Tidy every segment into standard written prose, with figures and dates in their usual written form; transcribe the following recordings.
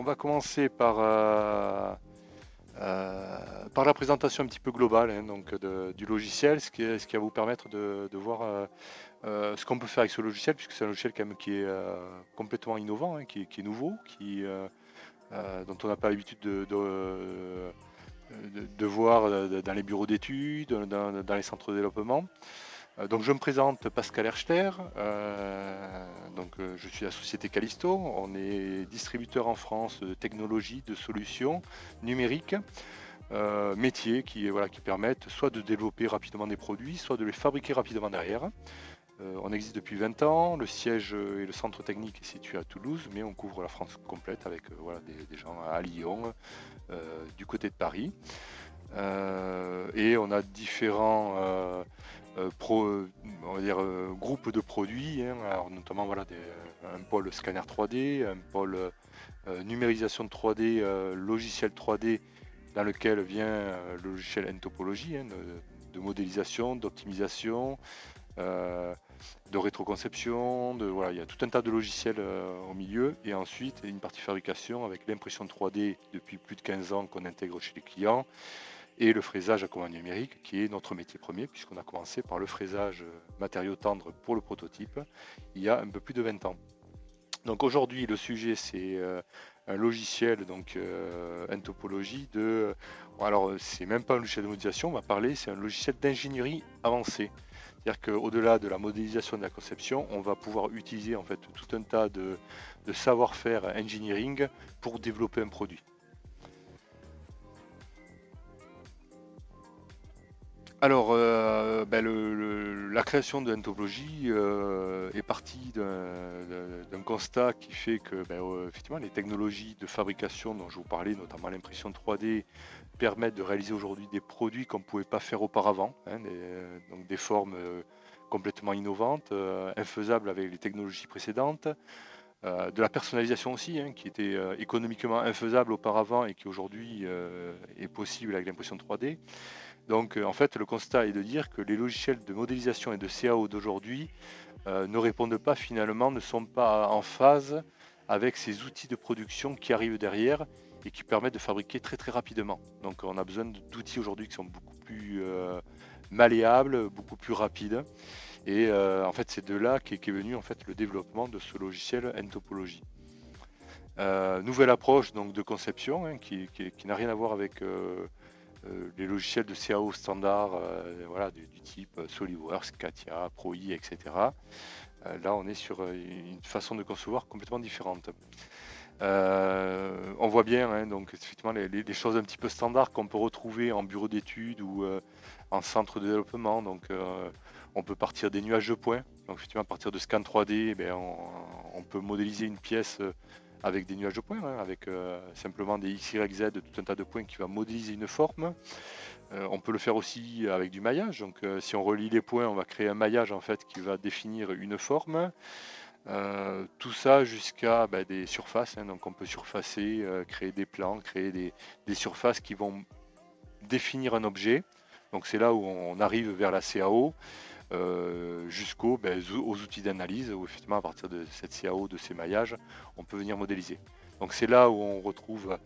on va commencer par la présentation un petit peu globale hein, donc du logiciel, ce qui va vous permettre de voir ce qu'on peut faire avec ce logiciel, puisque c'est un logiciel quand même qui est complètement innovant, hein, qui est nouveau, dont on n'a pas l'habitude de voir dans les bureaux d'études, dans les centres de développement. Donc je me présente Pascal Erchter, je suis la société Callisto, on est distributeur en France de technologies, de solutions numériques, métiers qui permettent soit de développer rapidement des produits, soit de les fabriquer rapidement derrière. On existe depuis 20 ans, le siège et le centre technique est situé à Toulouse, mais on couvre la France complète avec des gens à Lyon, du côté de Paris. Et on a différents on va dire, groupes de produits, hein. Alors, notamment un pôle scanner 3D, un pôle numérisation de 3D, logiciel 3D dans lequel vient le logiciel N-topologie, hein, de modélisation, d'optimisation, euh, de rétroconception, il y a tout un tas de logiciels au milieu, et ensuite une partie fabrication avec l'impression 3D depuis plus de 15 ans qu'on intègre chez les clients, et le fraisage à commande numérique qui est notre métier premier, puisqu'on a commencé par le fraisage matériaux tendres pour le prototype il y a un peu plus de 20 ans. Donc aujourd'hui, le sujet, c'est un logiciel, une topologie de. Alors, c'est même pas un logiciel de modélisation, on va parler, c'est un logiciel d'ingénierie avancée. C'est-à-dire qu'au-delà de la modélisation et de la conception, on va pouvoir utiliser en fait tout un tas de savoir-faire engineering pour développer un produit. Alors, la création de N-topologie est partie d'un constat qui fait que, effectivement, les technologies de fabrication dont je vous parlais, notamment l'impression 3D, permettent de réaliser aujourd'hui des produits qu'on ne pouvait pas faire auparavant, hein, donc des formes complètement innovantes, infaisables avec les technologies précédentes. De la personnalisation aussi, hein, qui était économiquement infaisable auparavant et qui aujourd'hui est possible avec l'impression 3D. Donc en fait, le constat est de dire que les logiciels de modélisation et de CAO d'aujourd'hui ne répondent pas finalement, ne sont pas en phase avec ces outils de production qui arrivent derrière et qui permettent de fabriquer très très rapidement. Donc on a besoin d'outils aujourd'hui qui sont beaucoup plus malléables, beaucoup plus rapides. Et en fait, c'est de là qu'est venu en fait le développement de ce logiciel N-topologie. Nouvelle approche donc de conception hein, qui n'a rien à voir avec les logiciels de CAO standard du type SolidWorks, CATIA, ProI, etc. Là, on est sur une façon de concevoir complètement différente. On voit bien, hein, donc effectivement, les choses un petit peu standards qu'on peut retrouver en bureau d'études ou en centre de développement. Donc, on peut partir des nuages de points. Donc, effectivement, à partir de scan 3D, on peut modéliser une pièce avec des nuages de points, hein, avec simplement des X, Y, Z, tout un tas de points qui va modéliser une forme. On peut le faire aussi avec du maillage. Donc, si on relie les points, on va créer un maillage en fait qui va définir une forme. Tout ça jusqu'à des surfaces, hein. Donc on peut surfacer, créer des plans, créer des surfaces qui vont définir un objet. Donc c'est là où on arrive vers la CAO, aux outils d'analyse, où effectivement à partir de cette CAO, de ces maillages, on peut venir modéliser. Donc c'est là où on retrouve...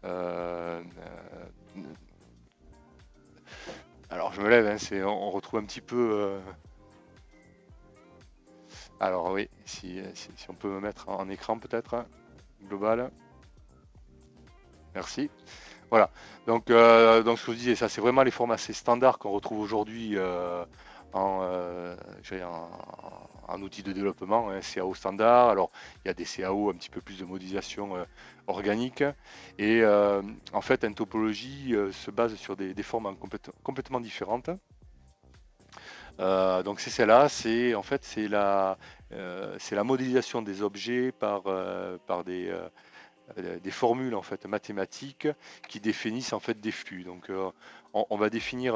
euh, alors je me lève, hein, on retrouve un petit peu... alors oui, si on peut me mettre en écran peut-être, hein, global. Merci. Voilà. Donc ce que je disais, ça c'est vraiment les formats assez standards qu'on retrouve aujourd'hui en, euh, en outils de développement, hein, CAO standard. Alors il y a des CAO un petit peu plus de modélisation organique. Et en fait, une topologie se base sur des formes complètement différentes. Donc c'est celle-là, c'est la modélisation des objets par des formules en fait mathématiques qui définissent en fait des flux. Donc on va définir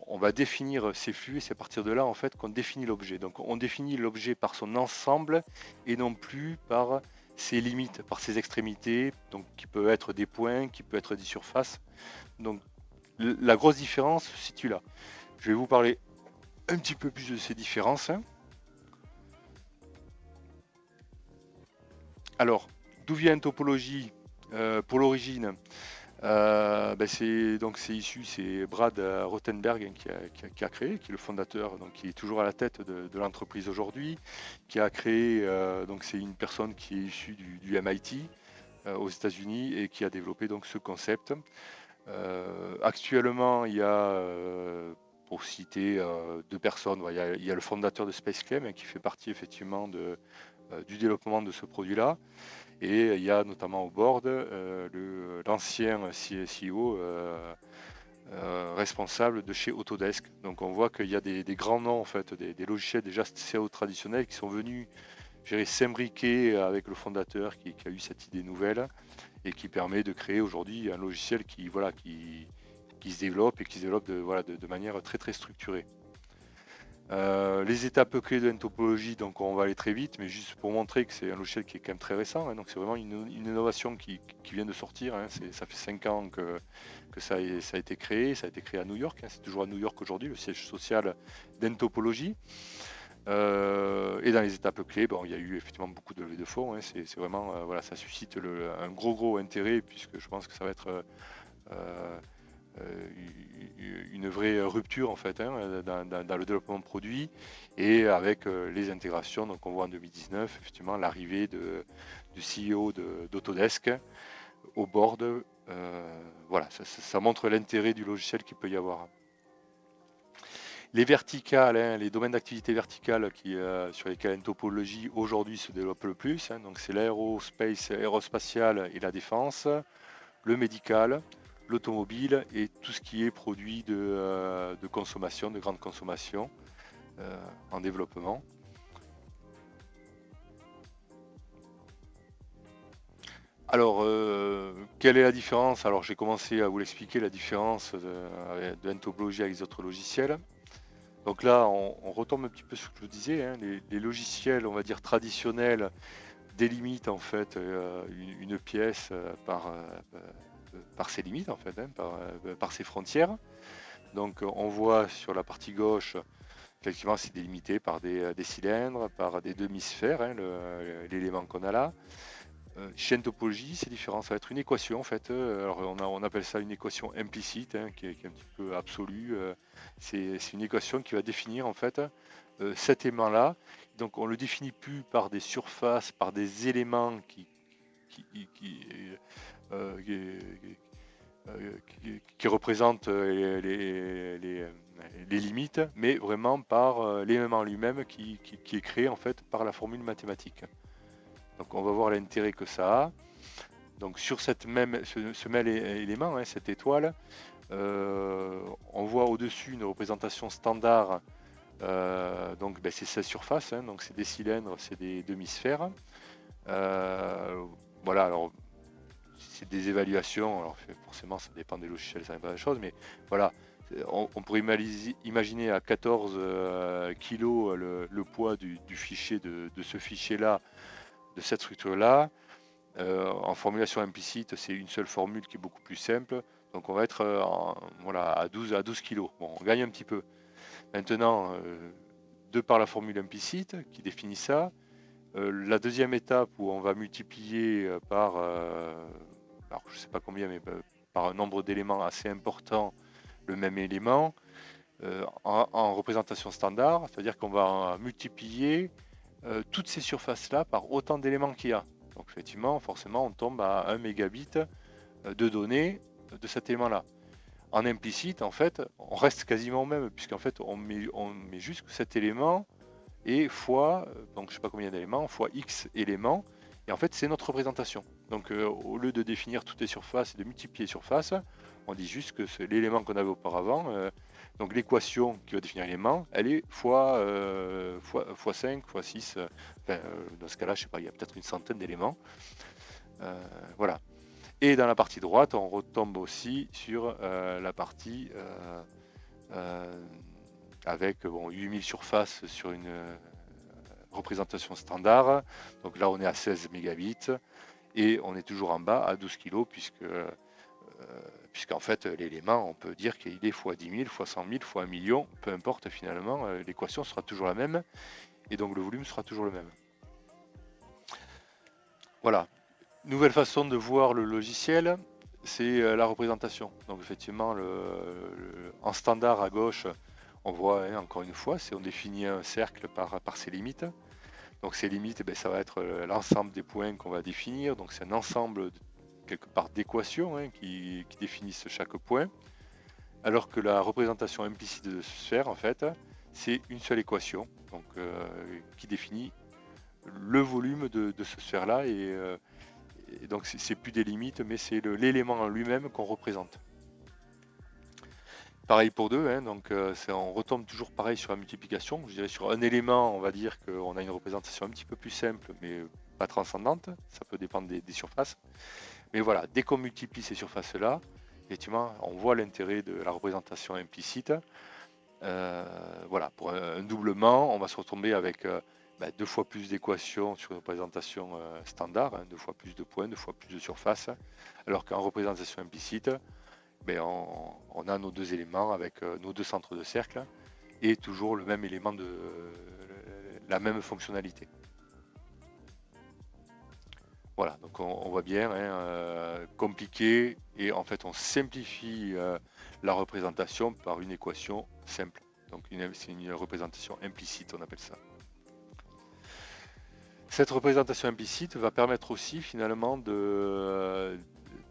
on va définir ces flux et c'est à partir de là en fait qu'on définit l'objet. Donc on définit l'objet par son ensemble et non plus par ses limites, par ses extrémités, donc qui peut être des points, qui peut être des surfaces. Donc la grosse différence se situe là. Je vais vous parler un petit peu plus de ces différences. Alors, d'où vient une topologie? Pour l'origine, c'est issu, c'est Brad Rothenberg, hein, qui a créé, qui est le fondateur, donc qui est toujours à la tête de l'entreprise aujourd'hui, qui a créé, donc c'est une personne qui est issue du MIT aux États-Unis et qui a développé donc ce concept. Actuellement, il y a, pour citer deux personnes, il y a le fondateur de SpaceClaim, hein, qui fait partie effectivement du développement de ce produit-là. Et il y a notamment au board l'ancien CEO responsable de chez Autodesk. Donc on voit qu'il y a des grands noms, en fait, des logiciels déjà CO traditionnels qui sont venus s'imbriquer avec le fondateur qui a eu cette idée nouvelle et qui permet de créer aujourd'hui un logiciel qui se développe et qui se développe de manière très très structurée. Les étapes clés de topologie, donc on va aller très vite, mais juste pour montrer que c'est un logiciel qui est quand même très récent, hein, donc c'est vraiment une innovation qui vient de sortir, hein, ça fait 5 ans que ça a été créé, ça a été créé à New York, hein, c'est toujours à New York aujourd'hui, le siège social d'Entopologie. Et dans les étapes clés, bon, il y a eu effectivement beaucoup de levées de fonds, hein, c'est vraiment, voilà, ça suscite un gros intérêt, puisque je pense que ça va être euh, une vraie rupture en fait, hein, dans le développement de produits et avec les intégrations. Donc on voit en 2019 effectivement l'arrivée du CEO d'Autodesk au board. Voilà, ça montre l'intérêt du logiciel qu'il peut y avoir. Les verticales, hein, les domaines d'activité verticales sur lesquels une topologie aujourd'hui se développe le plus, hein, donc c'est l'aérospace, aérospatial et la défense, le médical, l'automobile et tout ce qui est produit de consommation, de grande consommation en développement. Alors, quelle est la différence? Alors, j'ai commencé à vous l'expliquer, la différence de N-topologie avec les autres logiciels. Donc là, on retombe un petit peu sur ce que je vous disais, hein, les logiciels, on va dire traditionnels, délimitent en fait une pièce par ses limites, en fait, hein, par ses frontières. Donc on voit sur la partie gauche, effectivement, c'est délimité par des cylindres, par des demi-sphères, hein, l'élément qu'on a là. Chez topologie, c'est différent, ça va être une équation en fait. Alors on appelle ça une équation implicite, hein, qui est un petit peu absolue. C'est une équation qui va définir en fait cet élément-là. Donc on le définit plus par des surfaces, par des éléments euh, qui- qui représentent les limites, mais vraiment par l'élément lui-même qui est créé en fait par la formule mathématique. Donc on va voir l'intérêt que ça a. Donc sur ce même élément, hein, cette étoile, on voit au-dessus une représentation standard. Donc c'est sa surface, hein, donc c'est des cylindres, c'est des demi-sphères. Voilà, alors c'est des évaluations, alors forcément ça dépend des logiciels, ça dépend des choses, mais voilà, on pourrait imaginer à 14 kg le poids du fichier, de ce fichier-là, de cette structure-là. En formulation implicite, c'est une seule formule qui est beaucoup plus simple, donc on va être voilà, à 12 kg. Bon, on gagne un petit peu. Maintenant, de par la formule implicite qui définit ça, la deuxième étape où on va multiplier par, alors je ne sais pas combien, mais par un nombre d'éléments assez important, le même élément, en représentation standard, c'est-à-dire qu'on va multiplier toutes ces surfaces-là par autant d'éléments qu'il y a. Donc effectivement, forcément, on tombe à 1 mégabit de données de cet élément-là. En implicite, en fait, on reste quasiment au même, puisqu'en fait, on met juste cet élément et fois, donc je sais pas combien d'éléments, fois x éléments, et en fait c'est notre représentation. Donc au lieu de définir toutes les surfaces et de multiplier surface, on dit juste que c'est l'élément qu'on avait auparavant, donc l'équation qui va définir l'élément, elle est fois 5, fois 6, dans ce cas-là, je sais pas, il y a peut-être une centaine d'éléments. Voilà. Et dans la partie droite, on retombe aussi sur la partie avec 8000 surfaces sur une représentation standard. Donc là, on est à 16 mégabits et on est toujours en bas à 12 kg puisqu'en fait, l'élément, on peut dire qu'il est fois 10 000, fois 100 000, fois 1 million, peu importe finalement, l'équation sera toujours la même et donc le volume sera toujours le même. Voilà. Nouvelle façon de voir le logiciel, c'est la représentation. Donc effectivement, en standard à gauche, on voit hein, encore une fois, on définit un cercle par ses limites. Donc ces limites, eh ben, ça va être l'ensemble des points qu'on va définir. Donc c'est un ensemble quelque part d'équations hein, qui définissent chaque point. Alors que la représentation implicite de ce sphère, en fait, c'est une seule équation donc, qui définit le volume de ce sphère-là. Et donc c'est plus des limites, mais c'est l'élément en lui-même qu'on représente. Pareil pour 2, hein, donc on retombe toujours pareil sur la multiplication. Je dirais sur un élément, on va dire qu'on a une représentation un petit peu plus simple, mais pas transcendante. Ça peut dépendre des surfaces. Mais voilà, dès qu'on multiplie ces surfaces-là, effectivement, on voit l'intérêt de la représentation implicite. Voilà, pour un doublement, on va se retrouver avec 2 fois plus d'équations sur une représentation standard, hein, 2 fois plus de points, 2 fois plus de surface, alors qu'en représentation implicite, on a nos 2 éléments avec nos 2 centres de cercle et toujours le même élément de la même fonctionnalité. Voilà, donc on voit bien, hein, compliqué, et en fait on simplifie la représentation par une équation simple. Donc c'est une représentation implicite, on appelle ça. Cette représentation implicite va permettre aussi finalement de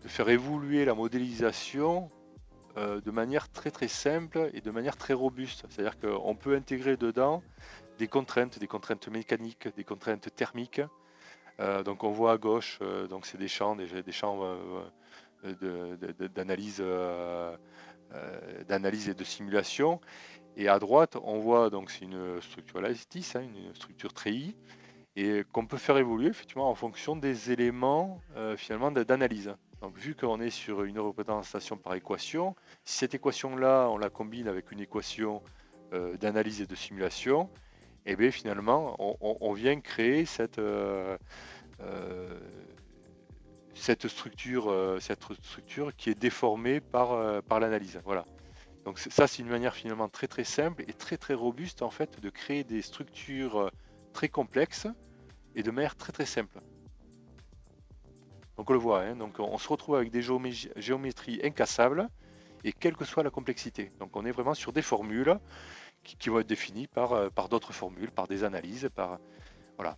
faire évoluer la modélisation de manière très très simple et de manière très robuste. C'est-à-dire qu'on peut intégrer dedans des contraintes mécaniques, des contraintes thermiques. Donc on voit à gauche, donc c'est des champs d'analyse d'analyse et de simulation. Et à droite, on voit donc c'est une structure lattice, hein, une structure treillis, et qu'on peut faire évoluer effectivement en fonction des éléments finalement d'analyse. Donc vu qu'on est sur une représentation par équation, si cette équation-là, on la combine avec une équation d'analyse et de simulation, et bien finalement, on vient créer cette structure qui est déformée par l'analyse. Voilà. Donc ça, c'est une manière finalement très très simple et très très robuste en fait de créer des structures très complexes et de manière très très simple. Donc on le voit, hein, donc on se retrouve avec des géométries incassables et quelle que soit la complexité. Donc on est vraiment sur des formules qui vont être définies par d'autres formules, par des analyses, voilà.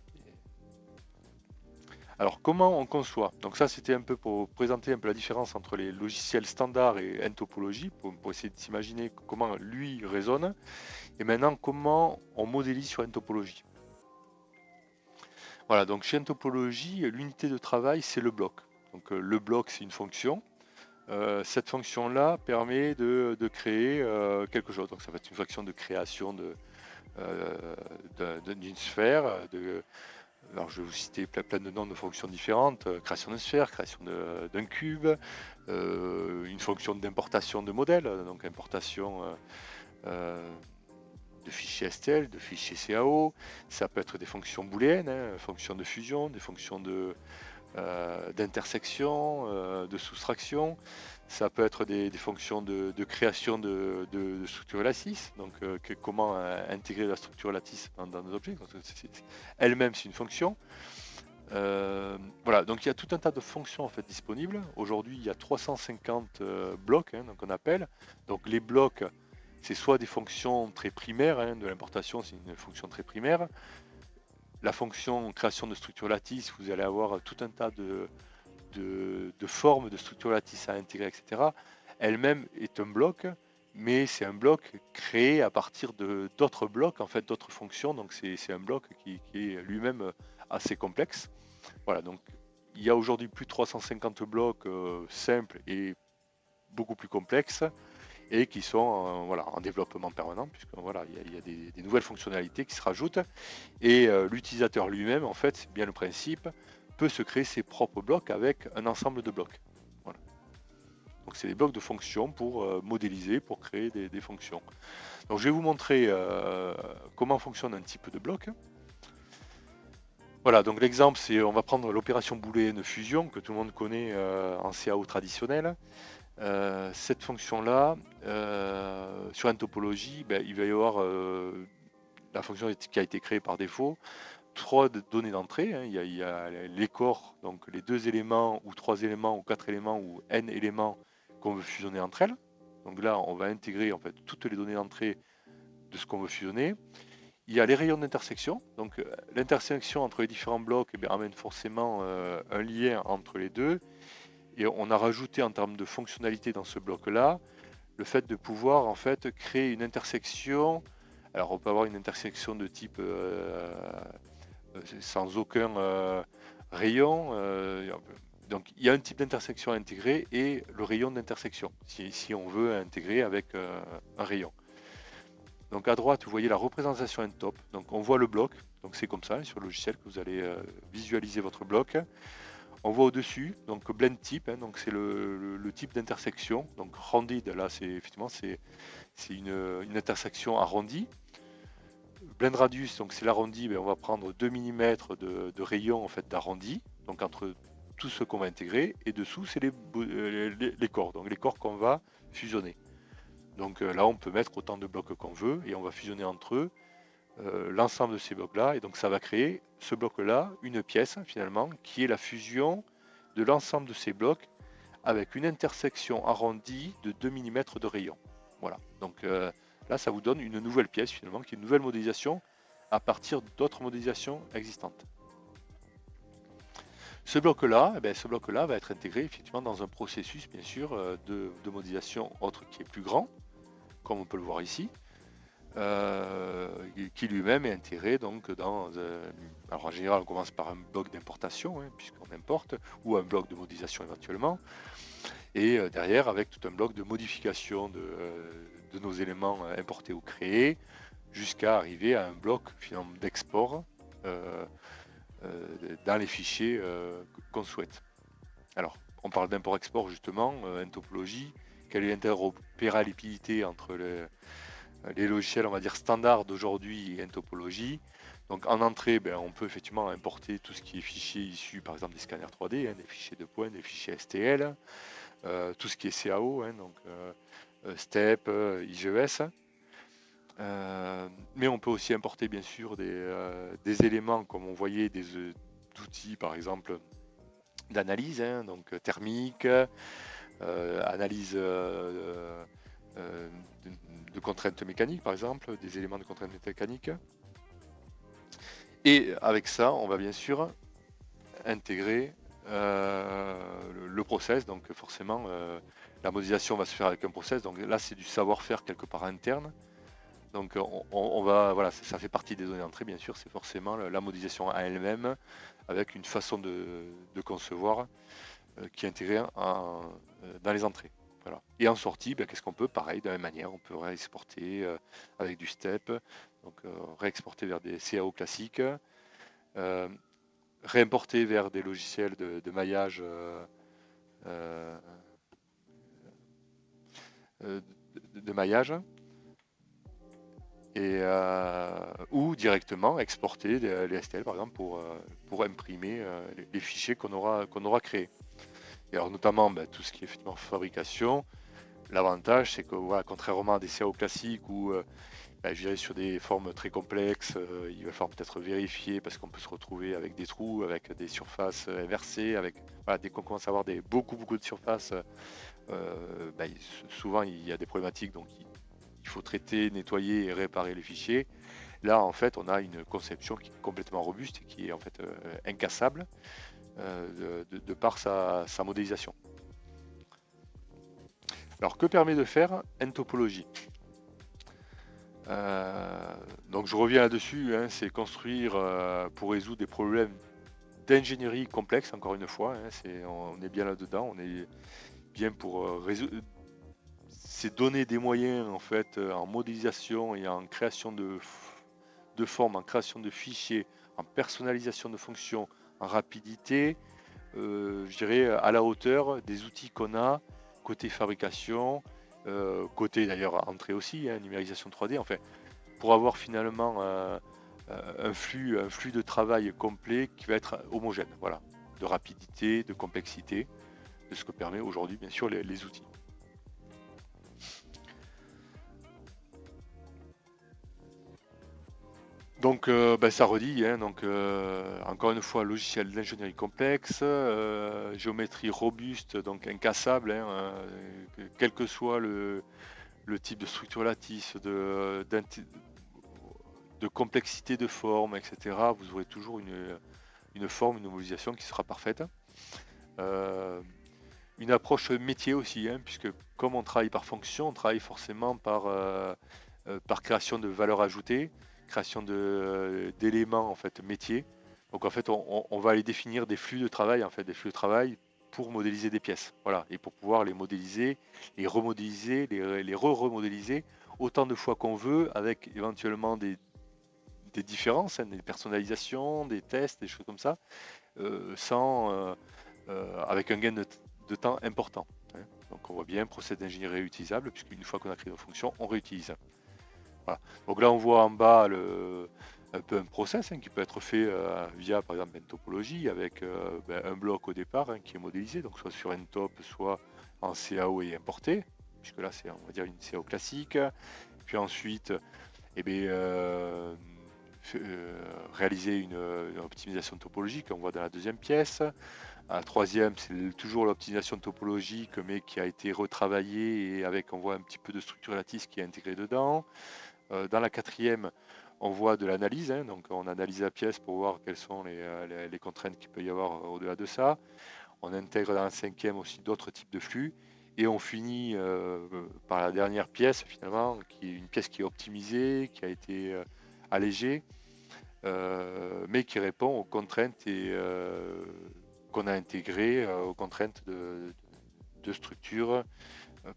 Alors comment on conçoit? Donc ça c'était un peu pour présenter un peu la différence entre les logiciels standards et N-topologie, pour essayer de s'imaginer comment lui raisonne. Et maintenant comment on modélise sur N-topologie. Voilà, donc chez N-topologie, l'unité de travail c'est le bloc. Donc le bloc c'est une fonction. Cette fonction-là permet de créer quelque chose. Donc ça va être une fonction de création d'une sphère, alors je vais vous citer plein de noms de fonctions différentes, création d'une sphère, création d'un cube, une fonction d'importation de modèles, donc importation de fichiers STL, de fichiers CAO, ça peut être des fonctions booléennes, hein, fonctions de fusion, des fonctions d'intersection, de soustraction, ça peut être des fonctions de création de structure lattice, donc comment intégrer la structure lattice dans nos objets. Elle-même c'est une fonction. Voilà, donc il y a tout un tas de fonctions en fait disponibles. Aujourd'hui, il y a 350 blocs, hein, donc on appelle. Donc les blocs, c'est soit des fonctions très primaires, hein, de l'importation, c'est une fonction très primaire. La fonction création de structure lattice, vous allez avoir tout un tas de formes de structure lattice à intégrer, etc. Elle-même est un bloc, mais c'est un bloc créé à partir d'autres blocs, en fait, d'autres fonctions. Donc c'est un bloc qui est lui-même assez complexe. Voilà, donc il y a aujourd'hui plus de 350 blocs simples et beaucoup plus complexes et qui sont voilà, en développement permanent, puisque voilà, il y a des nouvelles fonctionnalités qui se rajoutent. Et l'utilisateur lui-même, en fait, c'est bien le principe, peut se créer ses propres blocs avec un ensemble de blocs. Voilà. Donc c'est des blocs de fonctions pour modéliser, pour créer des fonctions. Donc je vais vous montrer comment fonctionne un type de bloc. Voilà, donc l'exemple, c'est on va prendre l'opération booléenne fusion que tout le monde connaît en CAO traditionnel. Cette fonction-là, sur une topologie, il va y avoir la fonction qui a été créée par défaut, trois données d'entrée, hein. Il y a les corps, donc les 2 éléments ou 3 éléments ou 4 éléments ou n éléments qu'on veut fusionner entre elles. Donc là, on va intégrer en fait toutes les données d'entrée de ce qu'on veut fusionner. Il y a les rayons d'intersection. Donc l'intersection entre les différents blocs amène forcément un lien entre les deux. Et on a rajouté en termes de fonctionnalité dans ce bloc-là le fait de pouvoir en fait créer une intersection. Alors on peut avoir une intersection de type sans aucun rayon. Donc il y a un type d'intersection intégré et le rayon d'intersection, si on veut intégrer avec un rayon. Donc à droite, vous voyez la représentation end top. Donc on voit le bloc. Donc c'est comme ça sur le logiciel que vous allez visualiser votre bloc. On voit au-dessus, donc blend type, hein, donc c'est le type d'intersection. Donc rounded, là c'est effectivement c'est une intersection arrondie. Blend radius, donc c'est l'arrondi, on va prendre 2 mm de rayon en fait d'arrondi, donc entre tout ce qu'on va intégrer, et dessous c'est les corps, donc les corps qu'on va fusionner. Donc là on peut mettre autant de blocs qu'on veut et on va fusionner entre eux l'ensemble de ces blocs-là, et donc ça va créer ce bloc-là, une pièce finalement, qui est la fusion de l'ensemble de ces blocs avec une intersection arrondie de 2 mm de rayon. Voilà, donc là ça vous donne une nouvelle pièce finalement, qui est une nouvelle modélisation à partir d'autres modélisations existantes. Ce bloc-là va être intégré effectivement dans un processus bien sûr de modélisation autre qui est plus grand, comme on peut le voir ici. Qui lui-même est intégré donc dans alors en général on commence par un bloc d'importation hein, puisqu'on importe, ou un bloc de modélisation éventuellement, et derrière avec tout un bloc de modification de nos éléments importés ou créés, jusqu'à arriver à un bloc finalement d'export dans les fichiers qu'on souhaite. Alors on parle d'import-export justement, en topologie, quelle est l'interopérabilité entre les logiciels, on va dire, standards d'aujourd'hui et en topologie. Donc en entrée, on peut effectivement importer tout ce qui est fichiers issus par exemple des scanners 3D, hein, des fichiers de points, des fichiers STL, tout ce qui est CAO, hein, donc STEP, IGES. Mais on peut aussi importer bien sûr des éléments comme on voyait d'outils par exemple d'analyse, hein, donc thermique, analyse de contraintes mécaniques par exemple, des éléments de contraintes mécaniques. Et avec ça, on va bien sûr intégrer le process, donc forcément la modélisation va se faire avec un process, donc là c'est du savoir-faire quelque part interne. Donc on va, voilà, ça fait partie des données d'entrée bien sûr, c'est forcément la modélisation à elle-même avec une façon de concevoir qui est intégrée dans les entrées. Voilà. Et en sortie, qu'est-ce qu'on peut? Pareil, de la même manière, on peut réexporter avec du STEP, donc réexporter vers des CAO classiques, réimporter vers des logiciels de maillage et, ou directement exporter les STL par exemple pour imprimer les fichiers qu'on aura créés. Et alors notamment tout ce qui est effectivement fabrication, l'avantage c'est que voilà, contrairement à des CAO classiques où je dirais sur des formes très complexes, il va falloir peut-être vérifier parce qu'on peut se retrouver avec des trous, avec des surfaces inversées, avec voilà, dès qu'on commence à avoir beaucoup de surfaces, souvent il y a des problématiques, donc il faut traiter, nettoyer et réparer les fichiers. Là en fait on a une conception qui est complètement robuste et qui est en fait incassable de par sa modélisation. Alors que permet de faire en topologie? Donc je reviens là-dessus, hein, c'est construire pour résoudre des problèmes d'ingénierie complexes, encore une fois, hein, on est bien là-dedans, on est bien pour résoudre, c'est donner des moyens en fait en modélisation et en création de formes, en création de fichiers, en personnalisation de fonctions, en rapidité, je dirais à la hauteur des outils qu'on a côté fabrication, côté d'ailleurs entrée aussi, hein, numérisation 3D, enfin, pour avoir finalement un flux de travail complet qui va être homogène, voilà, de rapidité, de complexité, de ce que permet aujourd'hui bien sûr les outils. Donc, ça redit, hein, donc, encore une fois, logiciel d'ingénierie complexe, géométrie robuste, donc incassable, hein, quel que soit le type de structure lattice, de complexité de forme, etc., vous aurez toujours une forme, une modélisation qui sera parfaite. Euh, une approche métier aussi, hein, puisque comme on travaille par fonction, on travaille forcément par création de valeur ajoutée, création d'éléments en fait métiers. Donc en fait, on va aller définir des flux de travail, en fait, des flux de travail pour modéliser des pièces. Voilà, et pour pouvoir les modéliser, les remodéliser, les re-remodéliser autant de fois qu'on veut, avec éventuellement des différences, hein, des personnalisations, des tests, des choses comme ça, avec un gain de temps important, hein. Donc on voit bien procédé d'ingénierie réutilisable, puisqu'une fois qu'on a créé nos fonctions, on réutilise. Voilà. Donc là, on voit en bas un peu un process, hein, qui peut être fait via, par exemple, une topologie avec un bloc au départ, hein, qui est modélisé, donc soit sur Ntop, soit en CAO et importé, puisque là, c'est, on va dire, une CAO classique. Puis ensuite, eh bien, réaliser une optimisation topologique, on voit dans la deuxième pièce. La troisième, c'est toujours l'optimisation topologique, mais qui a été retravaillée et avec, on voit un petit peu de structure lattice qui est intégrée dedans. Dans la quatrième, on voit de l'analyse, hein, donc on analyse la pièce pour voir quelles sont les contraintes qu'il peut y avoir au-delà de ça. On intègre dans la cinquième aussi d'autres types de flux. Et on finit par la dernière pièce, finalement, qui est une pièce qui est optimisée, qui a été allégée, mais qui répond aux contraintes qu'on a intégrées, aux contraintes de structure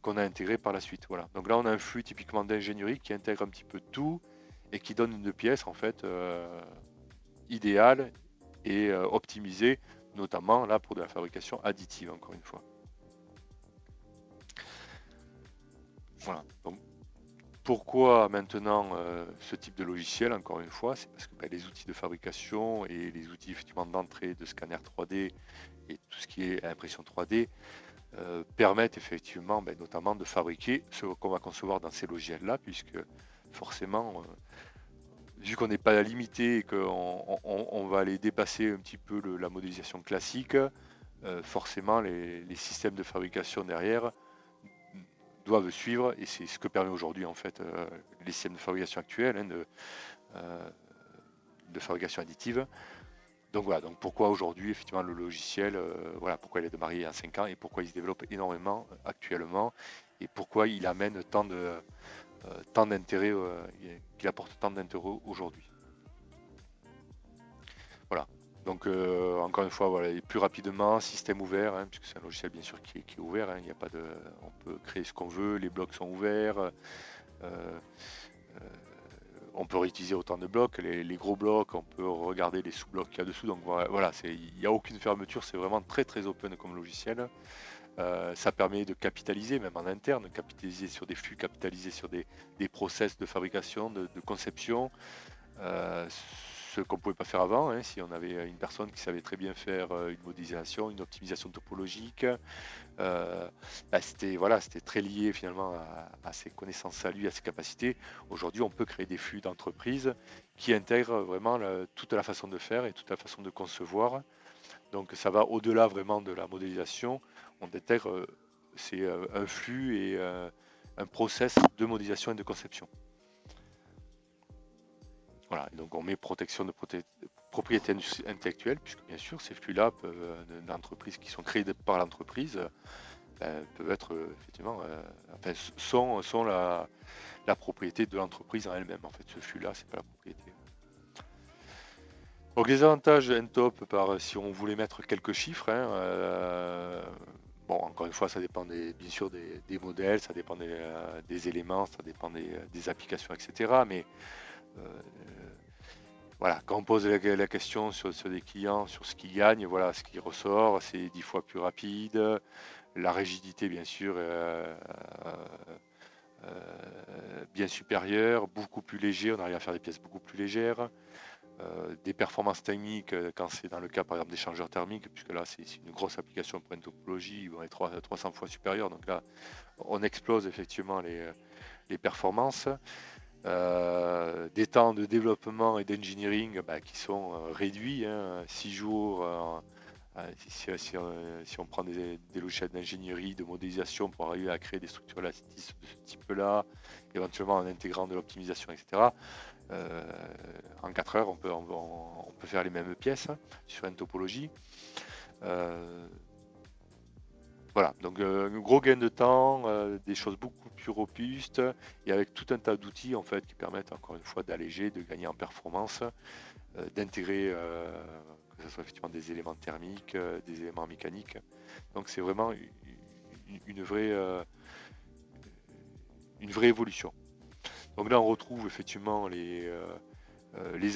qu'on a intégrées par la suite. Voilà. Donc là, on a un flux typiquement d'ingénierie qui intègre un petit peu tout et qui donne une pièce en fait idéale et optimisée, notamment là pour de la fabrication additive, encore une fois. Voilà. Donc pourquoi maintenant ce type de logiciel, encore une fois, c'est parce que les outils de fabrication et les outils effectivement d'entrée de scanner 3D et tout ce qui est impression 3D permettent effectivement notamment de fabriquer ce qu'on va concevoir dans ces logiciels-là, puisque forcément, vu qu'on n'est pas limité et qu'on va aller dépasser un petit peu la modélisation classique, forcément les systèmes de fabrication derrière doivent suivre, et c'est ce que permet aujourd'hui en fait les systèmes de fabrication actuels, hein, de fabrication additive. Donc voilà, donc pourquoi aujourd'hui effectivement le logiciel, voilà, pourquoi il a démarré il y a 5 ans et pourquoi il se développe énormément actuellement et pourquoi il amène tant d'intérêt, qu'il apporte tant d'intérêt aujourd'hui. Voilà. Donc encore une fois, voilà, et plus rapidement, système ouvert, hein, puisque c'est un logiciel bien sûr qui est ouvert, hein, il n'y a pas de, on peut créer ce qu'on veut, les blocs sont ouverts, on peut réutiliser autant de blocs, les gros blocs, on peut regarder les sous-blocs qu'il y a dessous, donc voilà, il n'y a aucune fermeture, c'est vraiment très très open comme logiciel. Ça permet de capitaliser, même en interne, capitaliser sur des flux, capitaliser sur des process de fabrication, de conception, euh, ce qu'on ne pouvait pas faire avant, hein, si on avait une personne qui savait très bien faire une modélisation, une optimisation topologique. C'était voilà, c'était très lié finalement à ses connaissances à lui, à ses capacités. Aujourd'hui, on peut créer des flux d'entreprise qui intègrent vraiment toute la façon de faire et toute la façon de concevoir. Donc ça va au-delà vraiment de la modélisation. On intègre c'est un flux et un process de modélisation et de conception. Voilà, et donc on met protection de propriété intellectuelle, puisque bien sûr ces flux-là d'entreprises qui sont créés par l'entreprise peuvent être effectivement, enfin, sont la propriété de l'entreprise en elle-même. En fait, ce flux-là, c'est pas la propriété. Donc les avantages Ntop, si on voulait mettre quelques chiffres, hein, bon, encore une fois, ça dépend bien sûr des modèles, ça dépend des éléments, ça dépend des applications, etc. Mais euh, voilà, quand on pose la question sur des clients, sur ce qu'ils gagnent, voilà, ce qui ressort, c'est 10 fois plus rapide. La rigidité, bien sûr, bien supérieure, beaucoup plus léger. On arrive à faire des pièces beaucoup plus légères. Des performances techniques, quand c'est dans le cas, par exemple, d'échangeurs thermiques, puisque là, c'est une grosse application pour une topologie, ils vont être 300 fois supérieurs. Donc là, on explose effectivement les performances. Des temps de développement et d'engineering qui sont réduits, 6 jours. Si on prend des logiciels d'ingénierie, de modélisation pour arriver à créer des structures lattices de ce type-là, éventuellement en intégrant de l'optimisation, etc. En 4 heures, on peut faire les mêmes pièces sur une topologie. Voilà, donc un gros gain de temps, des choses beaucoup plus robustes et avec tout un tas d'outils en fait qui permettent encore une fois d'alléger, de gagner en performance, d'intégrer que ce soit effectivement des éléments thermiques, des éléments mécaniques. Donc c'est vraiment une vraie évolution. Donc là on retrouve effectivement les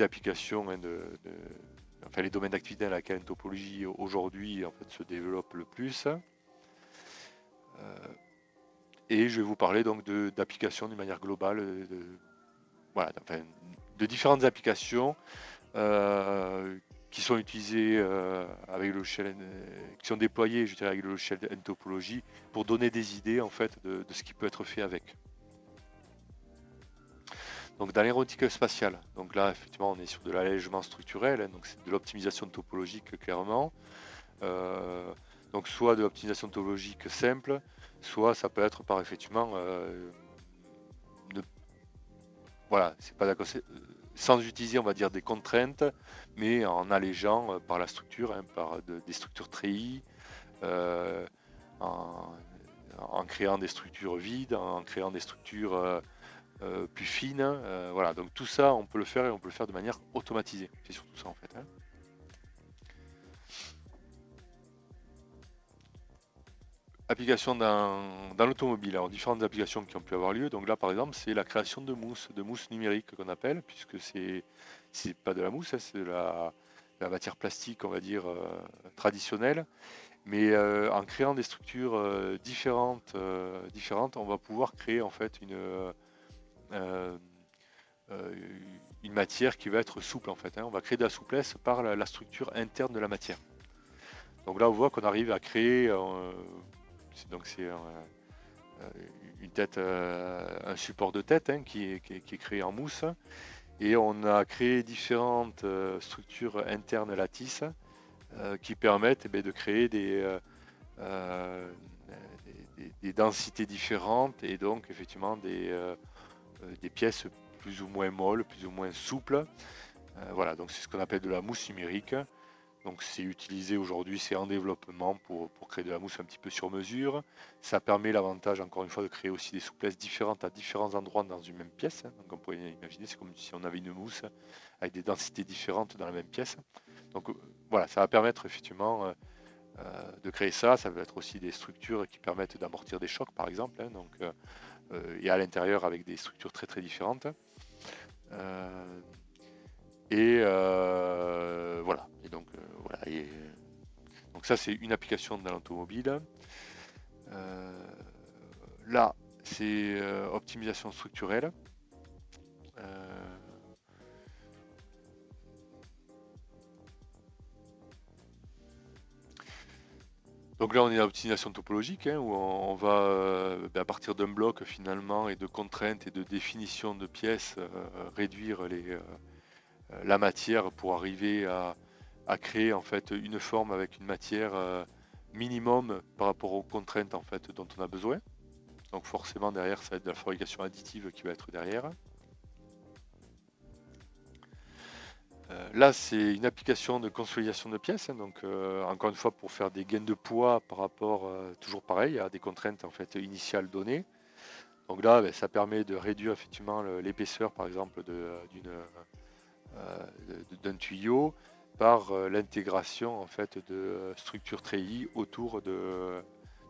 applications enfin les domaines d'activité dans lesquels une topologie aujourd'hui en fait se développe le plus. Et je vais vous parler donc d'applications d'une manière globale, voilà, enfin, de différentes applications qui sont utilisées avec le logiciel, qui sont déployées, je dirais, avec le logiciel nTopology pour donner des idées en fait de ce qui peut être fait avec. Donc dans l'aéronautique spatiale, donc là effectivement on est sur de l'allègement structurel, donc c'est de l'optimisation topologique clairement. Donc soit de l'optimisation topologique simple, soit ça peut être par effectivement voilà, c'est pas d'accord, sans utiliser on va dire des contraintes, mais en allégeant par la structure, par des structures treillis, en créant des structures vides, en créant des structures plus fines. Voilà, donc tout ça on peut le faire et on peut le faire de manière automatisée. C'est surtout ça en fait. Applications dans l'automobile, alors différentes applications qui ont pu avoir lieu. Donc là, par exemple, c'est la création de mousse numérique qu'on appelle, puisque c'est pas de la mousse, c'est de la matière plastique, on va dire, traditionnelle. Mais en créant des structures différentes, on va pouvoir créer en fait euh, une matière qui va être souple en fait. On va créer de la souplesse par la structure interne de la matière. Donc là, on voit qu'on arrive à créer, donc c'est une tête, un support de tête qui est créé en mousse. Et on a créé différentes structures internes lattices qui permettent de créer des densités différentes et donc effectivement des pièces plus ou moins molles, plus ou moins souples. Voilà, donc c'est ce qu'on appelle de la mousse numérique. Donc c'est utilisé aujourd'hui, c'est en développement pour créer de la mousse un petit peu sur mesure. Ça permet l'avantage, encore une fois, de créer aussi des souplesses différentes à différents endroits dans une même pièce. Donc on pourrait imaginer, c'est comme si on avait une mousse avec des densités différentes dans la même pièce. Donc voilà, ça va permettre effectivement de créer ça. Ça peut être aussi des structures qui permettent d'amortir des chocs, par exemple. Donc, et à l'intérieur avec des structures très très différentes. Et voilà. Et donc, voilà. Donc ça, c'est une application dans l'automobile. Là, c'est optimisation structurelle. Donc là, on est à l'optimisation topologique, où on va, à partir d'un bloc finalement et de contraintes et de définition de pièces, réduire la matière pour arriver à créer en fait une forme avec une matière minimum par rapport aux contraintes en fait dont on a besoin. Donc forcément derrière ça va être de la fabrication additive qui va être derrière. Là c'est une application de consolidation de pièces, donc encore une fois pour faire des gains de poids par rapport, toujours pareil, à des contraintes en fait initiales données. Donc là ça permet de réduire effectivement l'épaisseur par exemple d'un tuyau par l'intégration en fait de structures treillis autour de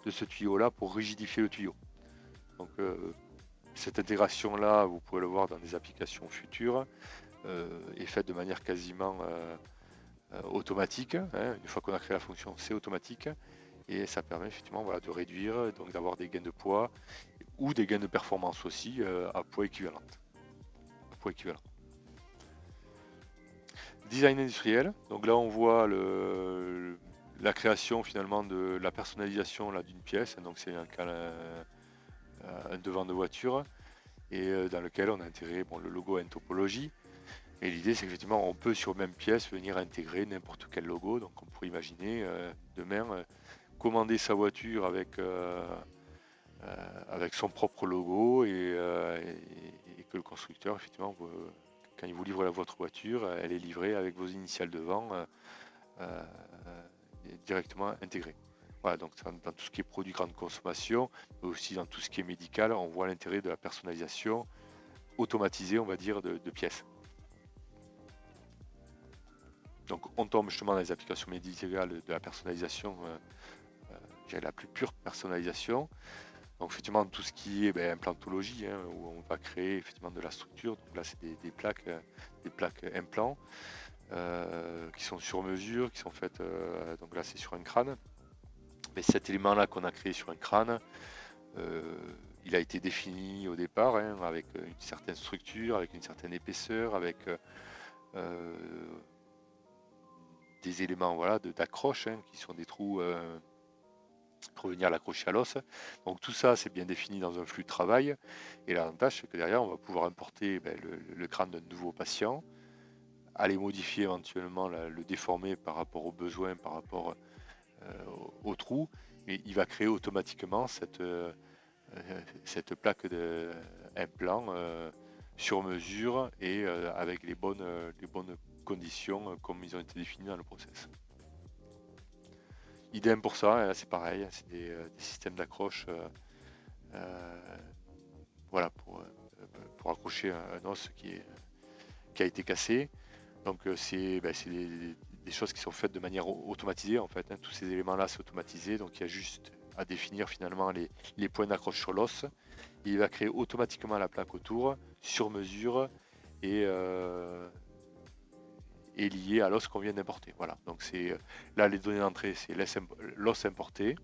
ce tuyau là pour rigidifier le tuyau. Donc cette intégration là, vous pouvez le voir dans des applications futures, est faite de manière quasiment automatique. Une fois qu'on a créé la fonction, c'est automatique et ça permet effectivement voilà, de réduire, donc d'avoir des gains de poids ou des gains de performance aussi à poids équivalent. Design industriel, donc là on voit la création finalement de la personnalisation d'une pièce, donc c'est un devant de voiture, et dans lequel on a intégré le logo N-Topologie. Et l'idée, c'est qu'effectivement, on peut sur même pièce venir intégrer n'importe quel logo. Donc on pourrait imaginer demain commander sa voiture avec son propre logo et que le constructeur, effectivement, quand il vous livre votre voiture, elle est livrée avec vos initiales devant euh, directement intégrées. Voilà, donc dans tout ce qui est produit grande consommation, mais aussi dans tout ce qui est médical, on voit l'intérêt de la personnalisation automatisée, on va dire, de pièces. Donc on tombe justement dans les applications médicales de la personnalisation, la plus pure personnalisation. Donc effectivement tout ce qui est implantologie, où on va créer effectivement de la structure. Donc là c'est des plaques implants qui sont sur mesure, qui sont faites. Donc là c'est sur un crâne. Mais cet élément-là qu'on a créé sur un crâne, il a été défini au départ avec une certaine structure, avec une certaine épaisseur, avec des éléments d'accroche qui sont des trous pour venir l'accrocher à l'os. Donc tout ça c'est bien défini dans un flux de travail, et l'avantage c'est que derrière on va pouvoir importer le crâne d'un nouveau patient, aller modifier éventuellement, le déformer par rapport aux besoins, par rapport au trou, mais il va créer automatiquement cette plaque d'implant sur mesure et avec les bonnes conditions comme ils ont été définis dans le process. Idem pour ça, là c'est pareil, c'est des systèmes d'accroche voilà, pour accrocher un os qui a été cassé. Donc c'est des choses qui sont faites de manière automatisée en fait. Tous ces éléments-là c'est automatisé, donc il y a juste à définir finalement les points d'accroche sur l'os. Il va créer automatiquement la plaque autour, sur mesure et lié à l'os qu'on vient d'importer. Voilà, donc c'est là les données d'entrée, c'est l'os importé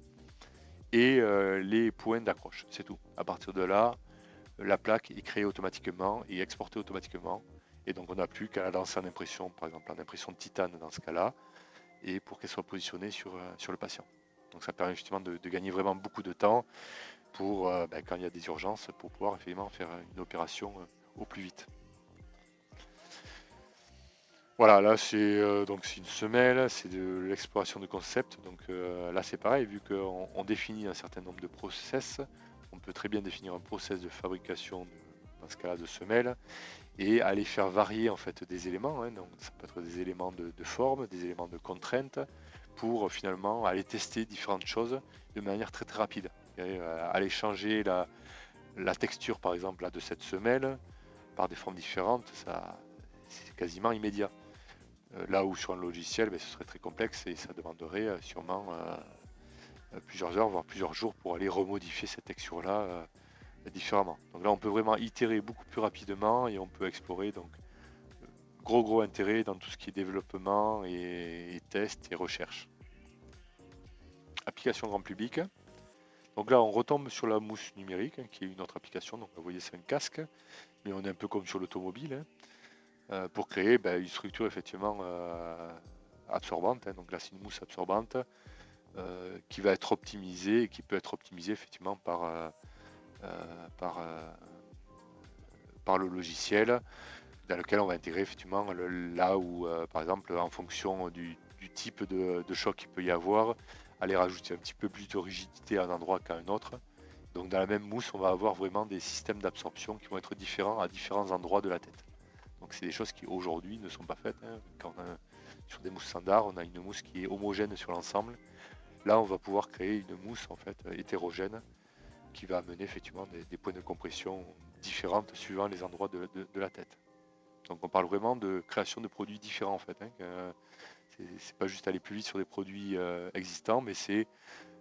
et les points d'accroche, c'est tout. À partir de là, la plaque est créée automatiquement et exportée automatiquement. Et donc on n'a plus qu'à la lancer en impression, par exemple en impression de titane dans ce cas-là, et pour qu'elle soit positionnée sur le patient. Donc ça permet justement de gagner vraiment beaucoup de temps pour quand il y a des urgences, pour pouvoir effectivement faire une opération au plus vite. Voilà, là c'est donc c'est une semelle, c'est de l'exploration de concept. Donc là c'est pareil, vu qu'on définit un certain nombre de process, on peut très bien définir un process de fabrication dans ce cas-là de semelles et aller faire varier en fait des éléments. Donc ça peut être des éléments de forme, des éléments de contrainte, pour finalement aller tester différentes choses de manière très très rapide. Aller changer la texture par exemple là, de cette semelle par des formes différentes, ça c'est quasiment immédiat. Là où sur un logiciel, ce serait très complexe et ça demanderait sûrement plusieurs heures, voire plusieurs jours pour aller remodifier cette texture-là différemment. Donc là, on peut vraiment itérer beaucoup plus rapidement et on peut explorer. Donc, gros intérêt dans tout ce qui est développement et test et recherche. Application grand public. Donc là, on retombe sur la mousse numérique, qui est une autre application. Donc vous voyez, c'est un casque, mais on est un peu comme sur l'automobile. Pour créer une structure effectivement absorbante. Donc là c'est une mousse absorbante qui va être optimisée et qui peut être optimisée effectivement par le logiciel, dans lequel on va intégrer effectivement là où par exemple en fonction du type de choc qu'il peut y avoir, aller rajouter un petit peu plus de rigidité à un endroit qu'à un autre. Donc dans la même mousse on va avoir vraiment des systèmes d'absorption qui vont être différents à différents endroits de la tête. Donc c'est des choses qui aujourd'hui ne sont pas faites. Quand sur des mousses standards, on a une mousse qui est homogène sur l'ensemble. Là, on va pouvoir créer une mousse en fait hétérogène qui va amener effectivement des points de compression différentes suivant les endroits de la tête. Donc on parle vraiment de création de produits différents en fait. C'est pas juste aller plus vite sur des produits existants, mais c'est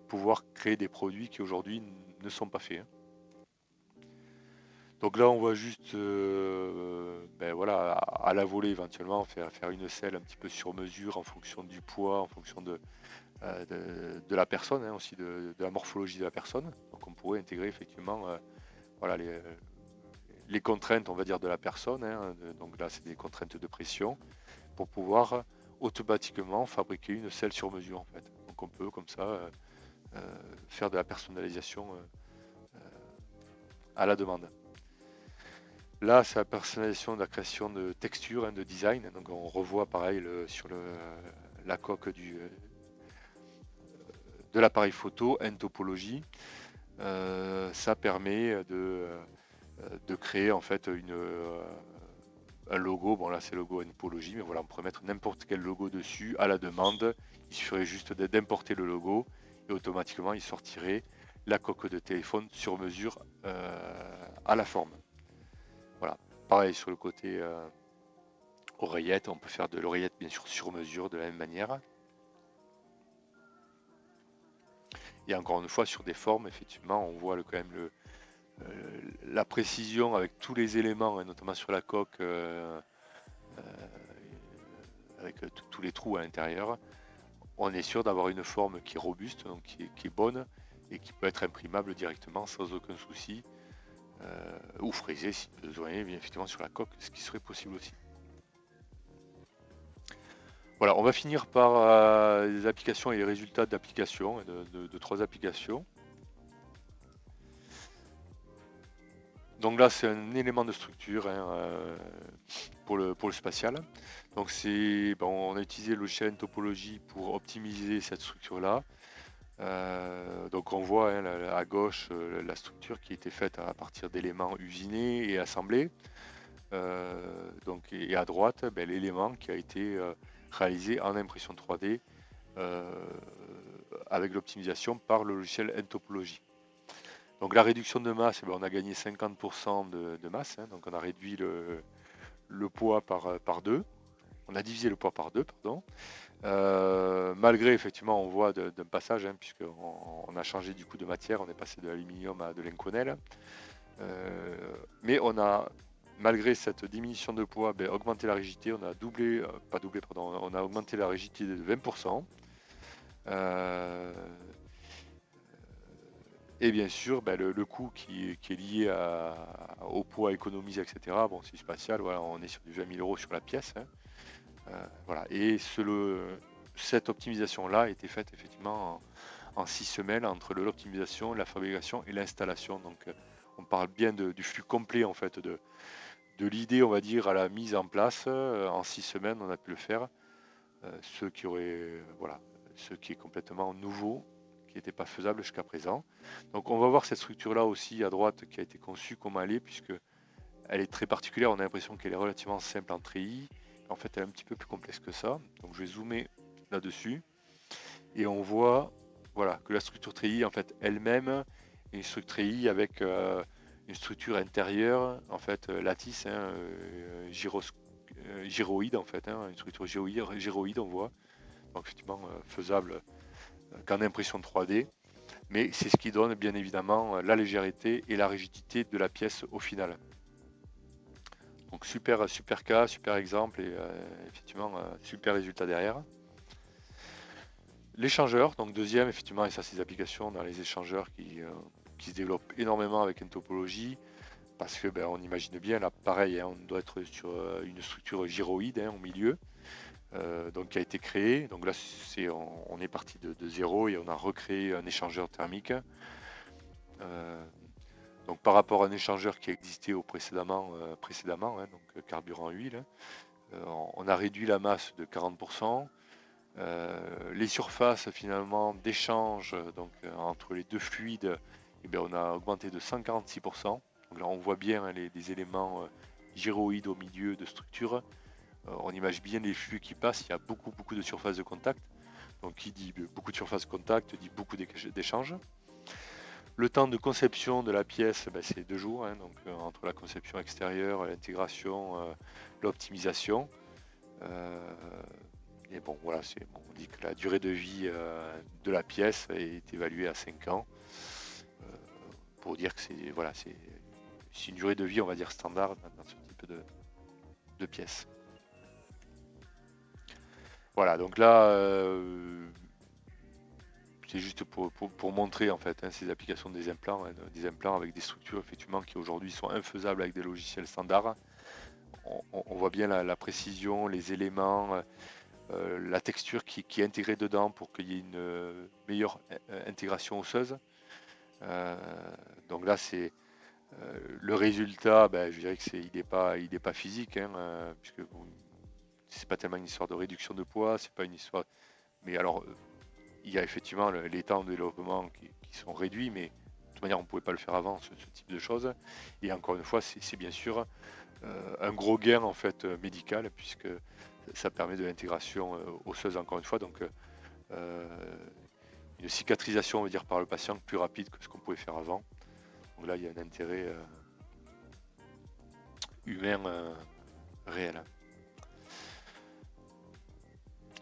pouvoir créer des produits qui aujourd'hui ne sont pas faits. Donc là, on va juste à la volée éventuellement faire une selle un petit peu sur mesure en fonction du poids, en fonction de la personne, aussi de la morphologie de la personne. Donc on pourrait intégrer effectivement les contraintes, on va dire, de la personne. Donc là, c'est des contraintes de pression pour pouvoir automatiquement fabriquer une selle sur mesure en fait. Donc on peut comme ça faire de la personnalisation à la demande. Là, c'est la personnalisation de la création de textures, hein, de design. Donc on revoit pareil sur la coque de l'appareil photo, en topologie. Ça permet de créer en fait un logo. Bon là c'est logo en topologie, mais voilà, on pourrait mettre n'importe quel logo dessus à la demande. Il suffirait juste d'importer le logo et automatiquement il sortirait la coque de téléphone sur mesure à la forme. Voilà. Pareil sur le côté oreillette, on peut faire de l'oreillette bien sûr sur mesure de la même manière. Et encore une fois sur des formes, effectivement, on voit quand même la précision avec tous les éléments, et notamment sur la coque, avec tous les trous à l'intérieur. On est sûr d'avoir une forme qui est robuste, donc qui est bonne et qui peut être imprimable directement sans aucun souci, ou frisée si besoin, bien effectivement sur la coque, ce qui serait possible aussi. Voilà, on va finir par les applications et les résultats d'applications, de 3 applications. Donc là, c'est un élément de structure, hein, pour le spatial. Donc bon, on a utilisé le logiciel topologie pour optimiser cette structure-là. Donc on voit, hein, à gauche, la structure qui était faite à partir d'éléments usinés et assemblés. Et à droite, ben, l'élément qui a été réalisé en impression 3D avec l'optimisation par le logiciel N-Topologie. Donc la réduction de masse, ben, on a gagné 50% de masse, hein, donc on a réduit le poids par 2. On a divisé le poids par 2, pardon. Malgré, effectivement, on voit d'un passage, hein, puisqu'on a changé du coup de matière, on est passé de l'aluminium à de l'inconel. Mais on a, malgré cette diminution de poids, ben, augmenté la rigidité, on a doublé, pas doublé, pardon, on a augmenté la rigidité de 20%. Et bien sûr, ben, le coût qui est lié au poids économisé, etc. Bon, c'est spatial, voilà, on est sur du 20 000 € sur la pièce, hein. Voilà. Et cette optimisation-là a été faite effectivement en 6 semaines entre l'optimisation, la fabrication et l'installation. Donc on parle bien du flux complet en fait de l'idée, on va dire, à la mise en place. En 6 semaines, on a pu le faire. Voilà, ce qui est complètement nouveau, qui n'était pas faisable jusqu'à présent. Donc on va voir cette structure-là aussi à droite qui a été conçue, comment elle est, puisque elle est très particulière. On a l'impression qu'elle est relativement simple en treillis. En fait, elle est un petit peu plus complexe que ça. Donc je vais zoomer là-dessus. Et on voit, voilà, que la structure treillis, en fait, elle-même, est une structure treillis avec une structure intérieure, en fait, lattice, hein, gyroïde, en fait, hein, une structure gyroïde, on voit. Donc effectivement, faisable qu'en impression 3D. Mais c'est ce qui donne, bien évidemment, la légèreté et la rigidité de la pièce au final. Donc super cas, super exemple et effectivement super résultat derrière. L'échangeur, donc deuxième effectivement, et ça c'est des applications dans les échangeurs qui se développent énormément avec une topologie, parce que ben, on imagine bien là pareil, hein, on doit être sur une structure gyroïde, hein, au milieu, donc qui a été créée. Donc là on est parti de zéro et on a recréé un échangeur thermique. Donc par rapport à un échangeur qui existait précédemment, hein, donc carburant huile, on a réduit la masse de 40%. Les surfaces finalement d'échange donc entre les deux fluides, eh bien, on a augmenté de 146%. Donc là on voit bien, hein, des éléments gyroïdes au milieu de structure. On imagine bien les flux qui passent, il y a beaucoup de surfaces de contact. Donc qui dit beaucoup de surfaces de contact dit beaucoup d'échanges. Le temps de conception de la pièce, ben, c'est 2 jours, hein, donc entre la conception extérieure, l'intégration, l'optimisation. Et bon, voilà, on dit que la durée de vie de la pièce est évaluée à 5 ans, pour dire que c'est une durée de vie, on va dire, standard dans ce type de pièce. Voilà, donc là, c'est juste pour montrer en fait, hein, ces applications des implants, hein, des implants avec des structures effectivement qui aujourd'hui sont infaisables avec des logiciels standards. On voit bien la précision, les éléments, la texture qui est intégrée dedans pour qu'il y ait une meilleure intégration osseuse. Donc là, c'est Le résultat, ben, je dirais que il est pas physique, hein, puisque bon, c'est pas tellement une histoire de réduction de poids, c'est pas une histoire. Mais alors, il y a effectivement les temps de développement qui sont réduits, mais de toute manière, on ne pouvait pas le faire avant, ce type de choses. Et encore une fois, c'est bien sûr un gros gain en fait médical, puisque ça permet de l'intégration osseuse encore une fois, donc une cicatrisation, on va dire, par le patient plus rapide que ce qu'on pouvait faire avant. Donc là, il y a un intérêt humain réel.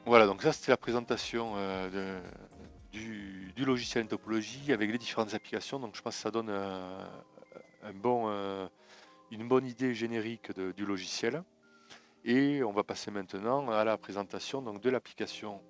Voilà, donc ça c'était la présentation du logiciel en topologie avec les différentes applications. Donc je pense que ça donne un bon, une bonne idée générique du logiciel. Et on va passer maintenant à la présentation donc, de l'application